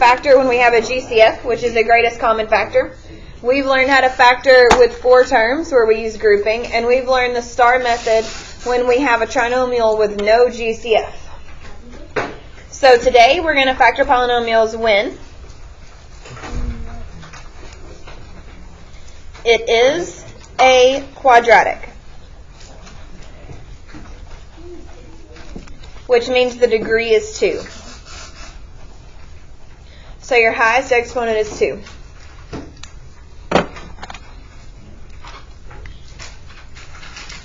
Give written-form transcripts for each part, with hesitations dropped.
factor when we have a GCF, which is the greatest common factor. We've learned how to factor with 4 terms where we use grouping, and we've learned the star method when we have a trinomial with no GCF. So today we're going to factor polynomials when it is a quadratic, which means the degree is 2. So your highest exponent is 2.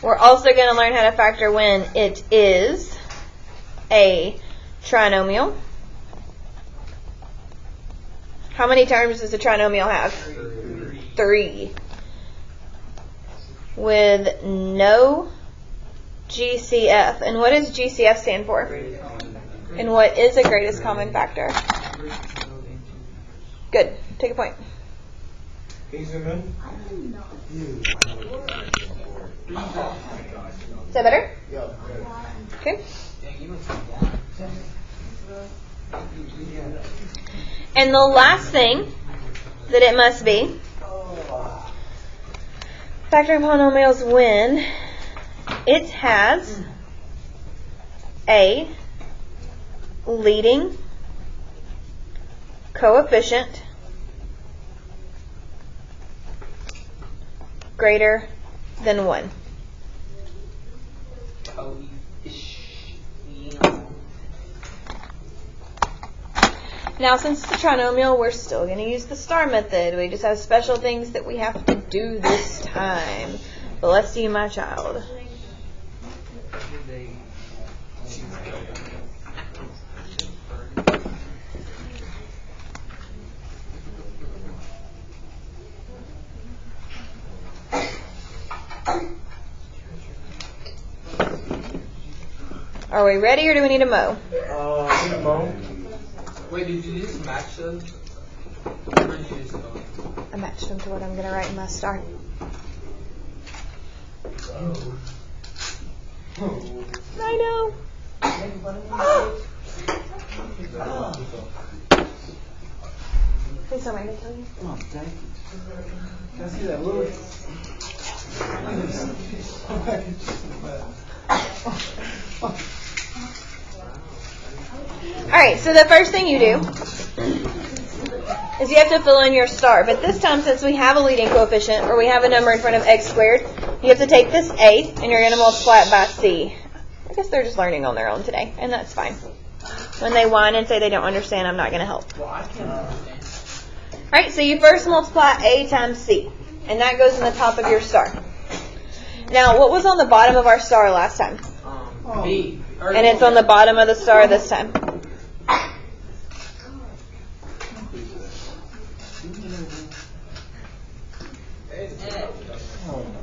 We're also going to learn how to factor when it is a trinomial. How many terms does a trinomial have? 3. With no GCF. And what does GCF stand for? And what is the greatest common factor? Good. Take a point. Is that better? Okay. And the last thing that it must be, factoring polynomials when it has a leading coefficient greater than 1. Now, since it's a trinomial, we're still going to use the star method. We just have special things that we have to do this time. Bless you, my child. Are we ready, or do we need a mow? Need a mow. Wait, did you just match them? I matched them to what I'm going to write in my star. I know. Please don't make me tell you. Oh, thank you. Can I see that Louis? Alright, so the first thing you do is you have to fill in your star. But this time, since we have a leading coefficient, or we have a number in front of x squared, you have to take this a, and you're going to multiply it by c. I guess they're just learning on their own today, and that's fine. When they whine and say they don't understand, I'm not going to help. Well, I can't understand. Alright, so you first multiply a times c, and that goes in the top of your star. Now, what was on the bottom of our star last time? B. And it's on the bottom of the star this time.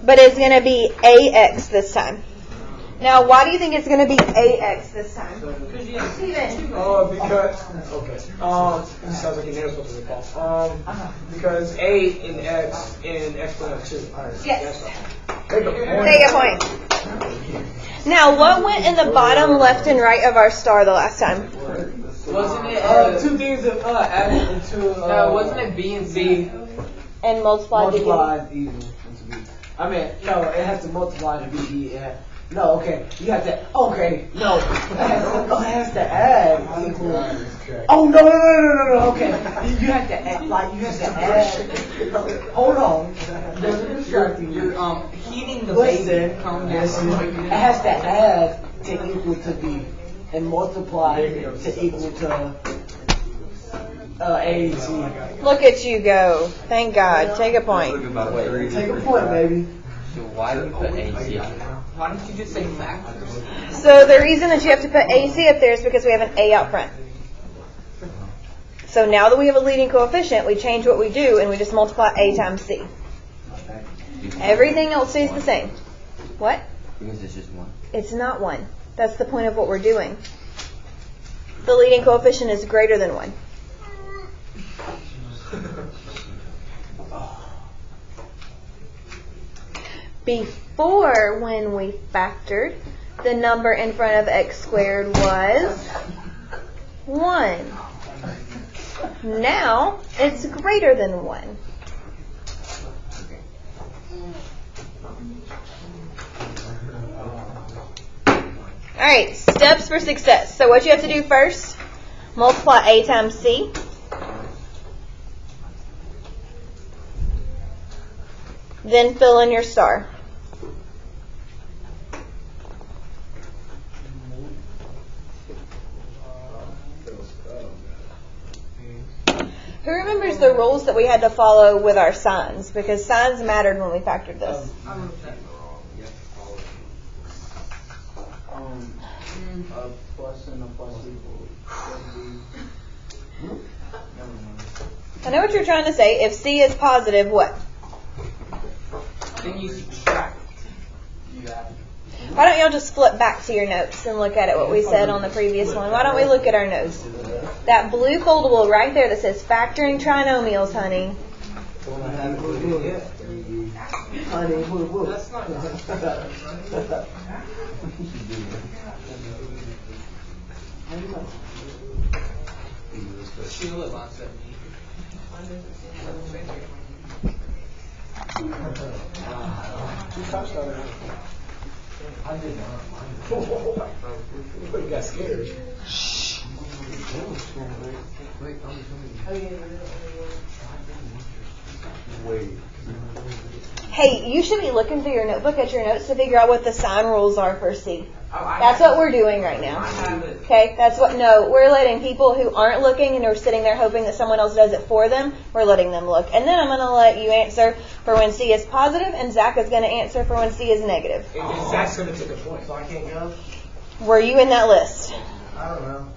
But it's going to be AX this time. Now, why do you think it's going to be AX this time? Steven. Because okay. This sounds like an answer to the call. Because A in X in exponent 2. Yes. Take a Take a point. Now, what went in the bottom left and right of our star the last time? Wasn't it? 2 things of added into. No, wasn't it B and C? And multiplied to multiplied equal into B. I mean, no, it has to multiply to be. No, okay. You have to. Okay, no. It has to add equal. Oh no! Okay, you have to add. Like you have to add. Hold on. Doesn't distract you. You're heating the Listen. basic calm down. It has to add to equal to B, and multiply to equal to A and C. Look at you go. Thank God. Take a point. Take a point, baby. So why do we put AC on there? Why don't you just say factors? So the reason that you have to put AC up there is because we have an A out front. So now that we have a leading coefficient, we change what we do and we just multiply A times C. Everything else stays the same. What? Because it's just 1. It's not 1. That's the point of what we're doing. The leading coefficient is greater than 1. Before, when we factored, the number in front of x squared was 1. Now it's greater than 1. Alright, steps for success. So what you have to do first, multiply A times C. Then fill in your star. Who remembers the rules that we had to follow with our signs? Because signs mattered when we factored this. A plus and a plus equal. I know what you're trying to say. If C is positive, what? Then you subtract. Why don't y'all just flip back to your notes and look at it, what we said on the previous one? Why don't we look at our notes? That blue foldable right there that says factoring trinomials, honey. That's not. Sheila wants that. I did not. You got scared. Wait. Hey, you should be looking through your notebook at your notes to figure out what the sign rules are for C. That's what we're doing right now. Okay, that's what, no, we're letting people who aren't looking and are sitting there hoping that someone else does it for them, we're letting them look. And then I'm going to let you answer for when C is positive, and Zach is going to answer for when C is negative. Zach's going to take a point, so I can't go? Were you in that list? I don't know.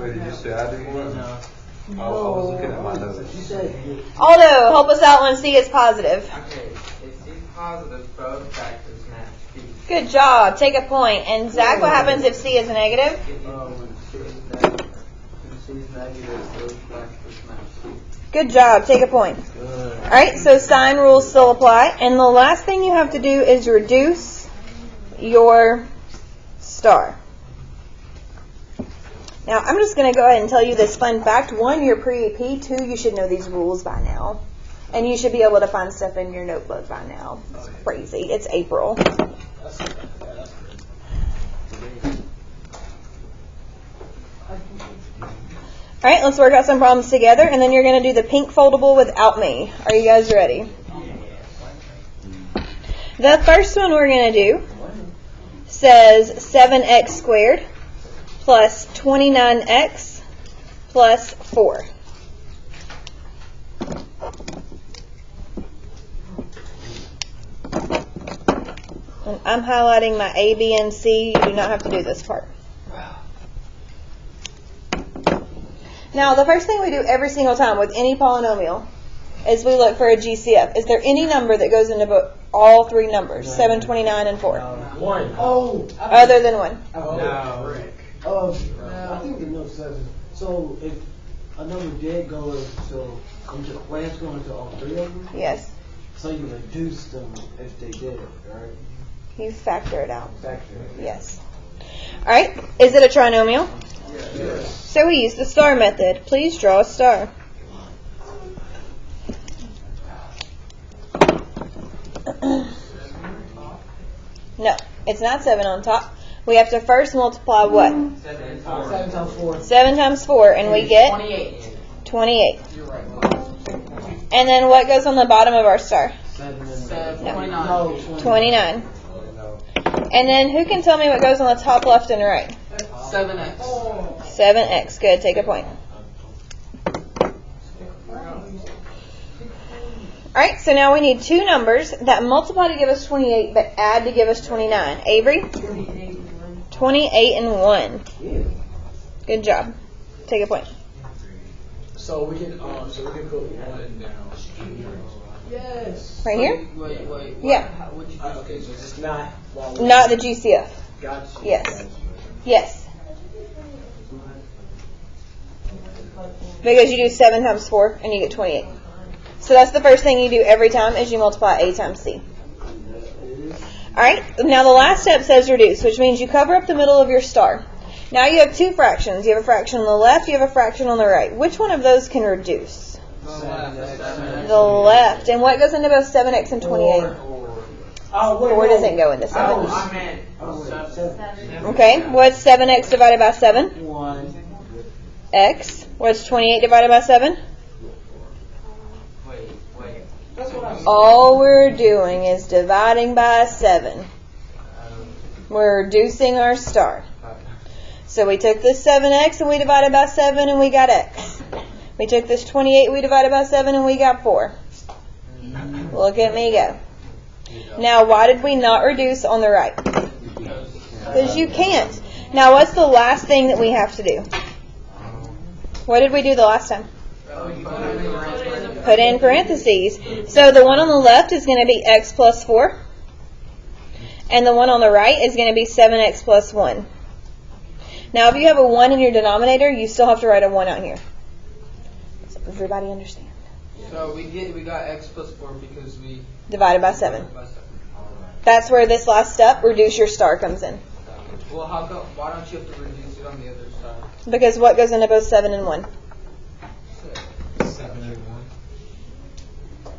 Wait, did you say I did one? No. I was looking at my notes. You said Aldo, help us out when C is positive. Okay, if C is positive, both factors match B. Good job. Take a point. And Zach, what happens if C is negative? Good job. Take a point. All right, so sign rules still apply. And the last thing you have to do is reduce your star. Now, I'm just going to go ahead and tell you this fun fact. 1, you're pre-AP. 2, you should know these rules by now. And you should be able to find stuff in your notebook by now. It's crazy. It's April. All right, let's work out some problems together, and then you're going to do the pink foldable without me. Are you guys ready? The first one we're going to do says 7x squared plus 29x plus 4. And I'm highlighting my A, B, and C. You do not have to do this part. Now, the first thing we do every single time with any polynomial is we look for a GCF. Is there any number that goes into all 3 numbers, 7, 29, and 4? 1. Oh. Other than 1. No. I think the note says, so if a number did go so Lance going to all 3 of them? Yes. So you reduce them if they did it, right? You factor it out. Factor it. Yes. All right. Is it a trinomial? Yes. So we use the star method. Please draw a star. No, it's not 7 on top. We have to first multiply what? 7 times 4. 7 times 4, and we get 28. You're right. And then what goes on the bottom of our star? 29. And then who can tell me what goes on the top left and right? 7x. 7x. Good. Take a point. All right, so now we need 2 numbers that multiply to give us 28, but add to give us 29. Avery? 28 and 1. Good job. Take a point. So we can put 1 down. Yes. Right here? Wait. Yeah. Okay, so it's not. Not the GCF. Gotcha. Yes. Yes. Because you do 7 times 4 and you get 28. So that's the first thing you do every time is you multiply A times C. Alright, now the last step says reduce, which means you cover up the middle of your star. Now you have two fractions. You have a fraction on the left, you have a fraction on the right. Which one of those can reduce? The left. And what goes into both 7x and 28? 4 doesn't go into 7. Okay, what's 7x divided by 7? 1. X. What's 28 divided by 7? That's what I said. All we're doing is dividing by 7. We're reducing our star. So we took this 7x and we divided by 7 and we got x. We took this 28, we divided by 7 and we got 4. Look at me go. Now why did we not reduce on the right? Because you can't. Now what's the last thing that we have to do? What did we do the last time? Put in parentheses. So the one on the left is going to be x plus 4. And the one on the right is going to be 7x plus 1. Now if you have a 1 in your denominator, you still have to write a 1 out here. So everybody understand? So we got x plus 4 because we Divided by 7. divided by 7. That's where this last step, reduce your star, comes in. Well, why don't you have to reduce it on the other side? Because what goes into both 7 and 1? 7 and 1.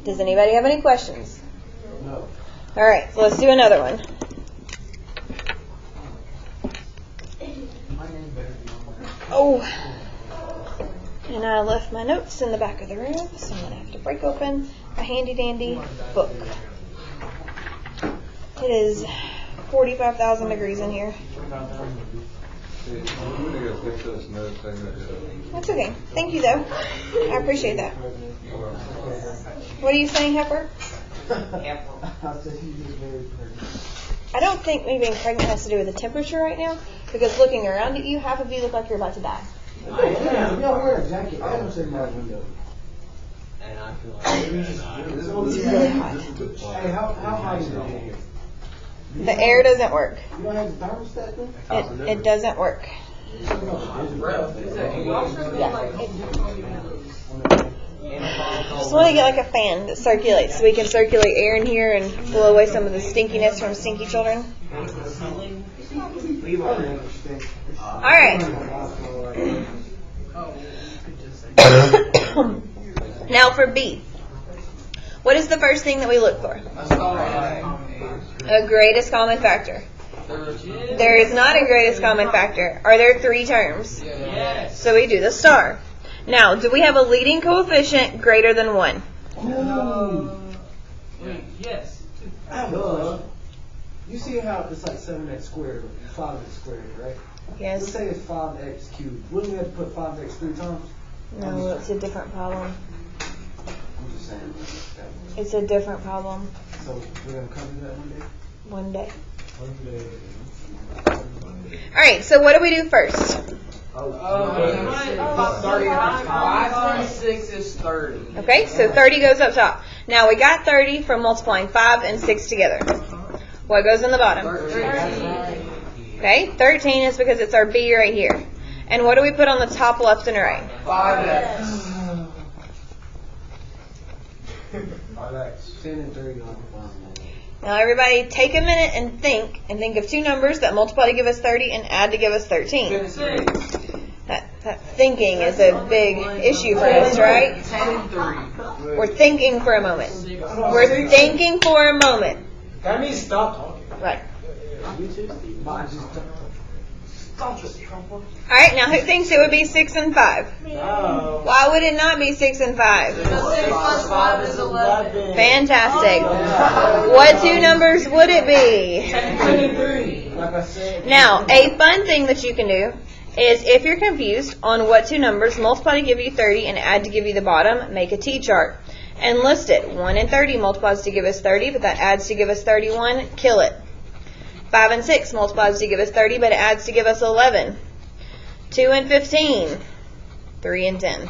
Does anybody have any questions? No. All right, so let's do another one. Oh, and I left my notes in the back of the room, so I'm going to have to break open a handy dandy book. It is 45,000 degrees in here. I'm gonna go fix this note thing that That's okay. Thank you, though. I appreciate that. What are you saying, Heifer? I don't think me being pregnant has to do with the temperature right now, because looking around at you, half of you look like you're about to die. You don't wear a jacket. I don't sit in my window. And I feel It's really hot. Hey, how hot is it in here? The air doesn't work. You don't have the thermostat then? It doesn't work. Just want to get like a fan that circulates so we can circulate air in here and blow away some of the stinkiness from stinky children. All right. Now for B. What is the first thing that we look for? A greatest common factor. There is not a greatest common factor. Are there 3 terms? Yes. So we do the star. Now, do we have a leading coefficient greater than 1? Yes. I have a You see how it's like 7x squared, 5x squared, right? Let's Yes. say it's 5x cubed. Wouldn't we have to put 5x 3 times? No, it's a different problem. I'm just saying. It's a different problem. So we're going to come to that one day? One day. All right, so what do we do first? 5 times 6 is 30. Okay, so 30 goes up top. Now we got 30 from multiplying 5 and 6 together. What goes in the bottom? 13. Okay, 13 is because it's our B right here. And what do we put on the top left and right? 5x. 10 and 30 on the bottom. Now everybody take a minute and think of 2 numbers that multiply to give us 30 and add to give us 13. That thinking is a big issue for us, right? 10 and 3. We're thinking for a moment. We're thinking for a moment. That means stop talking. Right. Stop. Alright, now who thinks it would be 6 and 5? No. Why would it not be 6 and 5? 6 plus 5 is 11. Fantastic. What 2 numbers would it be? 10 and 3. Like I said. Now, a fun thing that you can do is if you're confused on what 2 numbers multiply to give you 30 and add to give you the bottom, make a T-chart and list it. 1 and 30 multiplies to give us 30, but that adds to give us 31. Kill it. 5 and 6 multiplies to give us 30, but it adds to give us 11. 2 and 15. 3 and 10.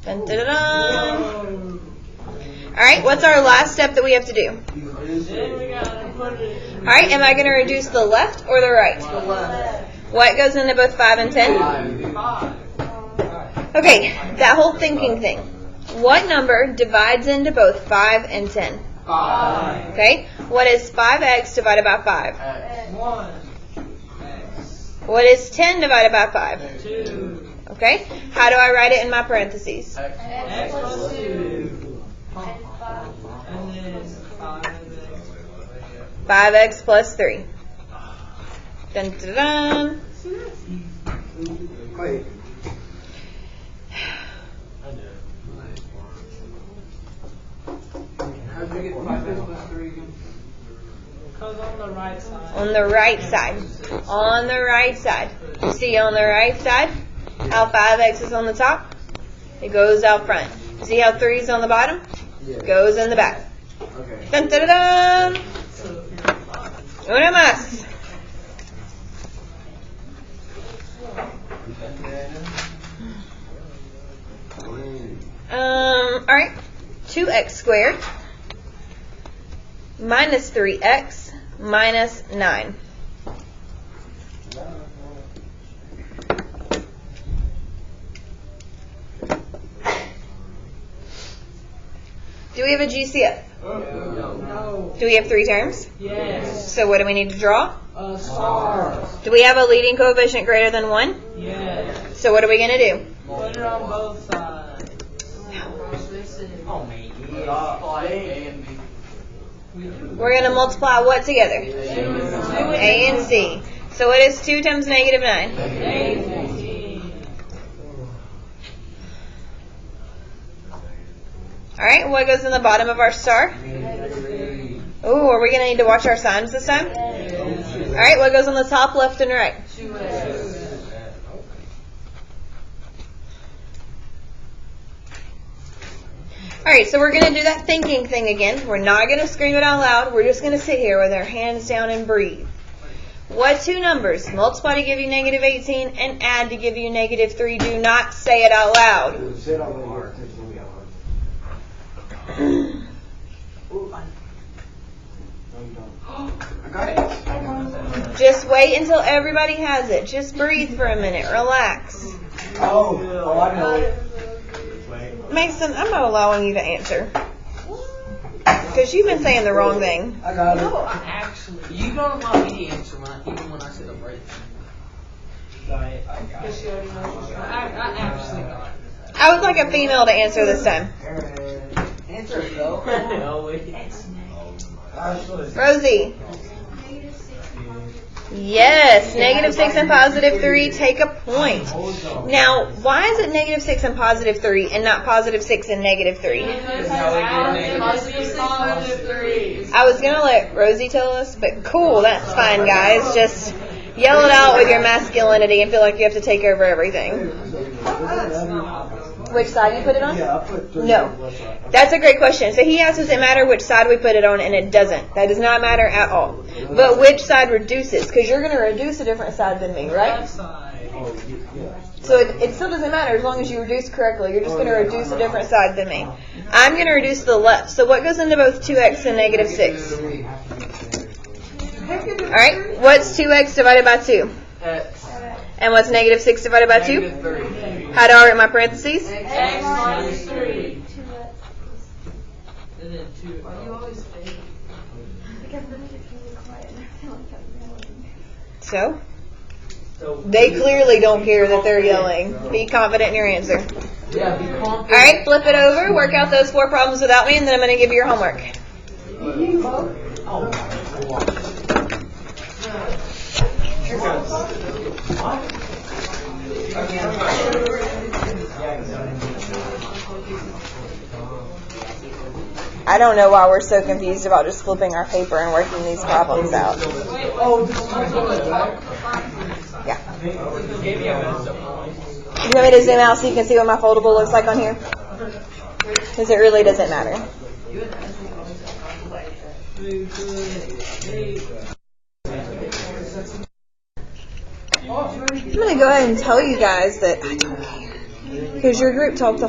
Dun, dun, dun, dun. All right, what's our last step that we have to do? All right, am I going to reduce the left or the right? What goes into both 5 and 10? Okay, that whole thinking thing. What number divides into both 5 and 10? 5. Okay, what is 5x divided by 5? 1. What is 10 divided by 5? 2. Okay. How do I write it in my parentheses? X plus 2. And then 5x. 5x plus 3. Dun, dun, dun. Wait. How'd you get 5x plus 3 again? Because on the right side. On the right side. On the right side. See on the right side how 5x is on the top? It goes out front. See how 3 is on the bottom? Yeah. Goes in the back. Okay. Dun, dun, dun, dun. Una más. Alright. 2x squared minus 3x minus 9. Do we have a GCF? No. Do we have 3 terms? Yes. So what do we need to draw? Stars. Do we have a leading coefficient greater than 1? Yes. So what are we going to do? Put it on both sides. Oh, man. We're going to multiply what together? A and C. So what is 2 times negative 9? 18. Alright, what goes in the bottom of our star? Oh, are we going to need to watch our signs this time? Alright, what goes on the top, left, and right? Alright, so we're going to do that thinking thing again. We're not going to scream it out loud. We're just going to sit here with our hands down and breathe. What 2 numbers multiply to give you negative 18 and add to give you negative 3? Do not say it out loud. Say it out loud. I got it. Just wait until everybody has it. Just breathe for a minute. Relax. Oh, I know it. Mason, I'm not allowing you to answer. Because you've been saying the wrong thing. I got it. Actually, you don't allow me to answer even when I say the right thing. I actually got it. I would like a female to answer this time. Answer it though. No, Rosie. Yes, negative 6 and positive 3 take a point. Now, why is it negative 6 and positive 3 and not positive 6 and negative 3? I was going to let Rosie tell us, but cool, that's fine, guys. Just yell it out with your masculinity and feel like you have to take over everything. Which side you put it on? Yeah, I put 3 No. on the left side. That's a great question. So he asked, does it matter which side we put it on? And it doesn't. That does not matter at all. But which side reduces? Because you're going to reduce a different side than me, right? Left side. Oh, yeah. So it still doesn't matter as long as you reduce correctly. You're just going to reduce a different side than me. I'm going to reduce to the left. So what goes into both 2x and negative 6? All right. What's 2x divided by 2? X. And what's negative 6 divided by 2? Negative 3. How do I write my parentheses? X minus 3. And then 2. You always fail. So? They clearly don't care that they're yelling. Be confident in your answer. Yeah, be confident. All right, flip it over. Work out those 4 problems without me, and then I'm going to give you your homework. I don't know why we're so confused about just flipping our paper and working these problems out. Oh, this is right? Yeah. You want me to zoom out so you can see what my foldable looks like on here? Because it really doesn't matter. I'm going to go ahead and tell you guys that I don't care. Because your group talked the